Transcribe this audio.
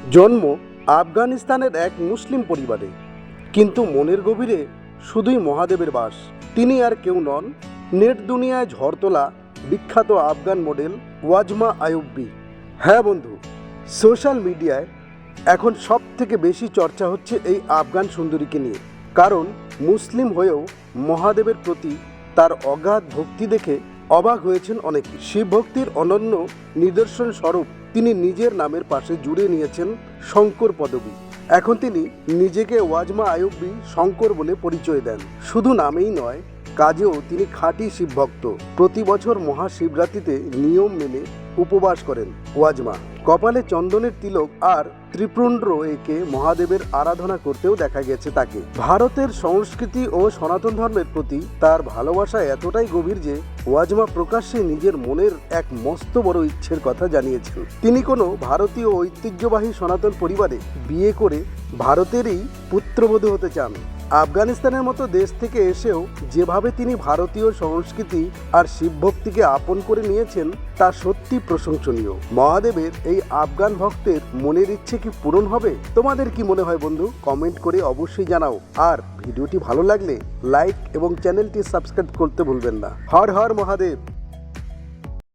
জন্ম আফগানিস্তানের এক মুসলিম পরিবারে, কিন্তু মনের গভীরে শুধুই মহাদেবের বাস। তিনি আর কেউ নন, নেট দুনিয়ায় ঝড় তোলা বিখ্যাত আফগান মডেল ওয়াজমা আইয়ুবী। হ্যাঁ বন্ধু, সোশ্যাল মিডিয়ায় এখন সব থেকে বেশি চর্চা হচ্ছে এই আফগান সুন্দরীকে নিয়ে। কারণ মুসলিম হয়েও মহাদেবের প্রতি তার অগাধ ভক্তি দেখে অবাক হয়েছেন অনেকে। শিব ভক্তির অনন্য নিদর্শন স্বরূপ তিনি নিজের নামের পাশে জুড়ে নিয়েছেন শঙ্কর পদবী। এখন তিনি নিজেকে ওয়াজমা আইয়ুবী শঙ্কর বলে পরিচয় দেন। শুধু নামেই নয়, কাজেও তিনি খাঁটি শিবভক্ত। প্রতি বছর মহাশিবরাত্রিতে নিয়ম মেনে উপবাস করেন ওয়াজমা। কপালে চন্দনের তিলক আর ত্রিপুণ্ড এঁকে মহাদেবের আরাধনা করতেও দেখা গেছে তাকে। ভারতের সংস্কৃতি ও সনাতন ধর্মের প্রতি তার ভালোবাসা এতটাই গভীর যে ওয়াজমা প্রকাশ্যে নিজের মনের এক মস্ত বড় ইচ্ছের কথা জানিয়েছেন। তিনি কোনো ভারতীয় ঐতিহ্যবাহী সনাতন পরিবারে বিয়ে করে ভারতেরই পুত্রবধূ হতে চান। আফগানিস্তানের মতো দেশ থেকে এসেও যেভাবে তিনি ভারতীয় সংস্কৃতি আর শিবভক্তিকে আপন করে নিয়েছেন তা সত্যি প্রশংসনীয়। মহাদেবের এই আফগান ভক্তের মনের ইচ্ছে কি পূরণ হবে? তোমাদের কি মনে হয় বন্ধু? কমেন্ট করে অবশ্যই জানাও। আর ভিডিওটি ভালো লাগলে লাইক এবং চ্যানেলটি সাবস্ক্রাইব করতে ভুলবেন না। হর হর মহাদেব।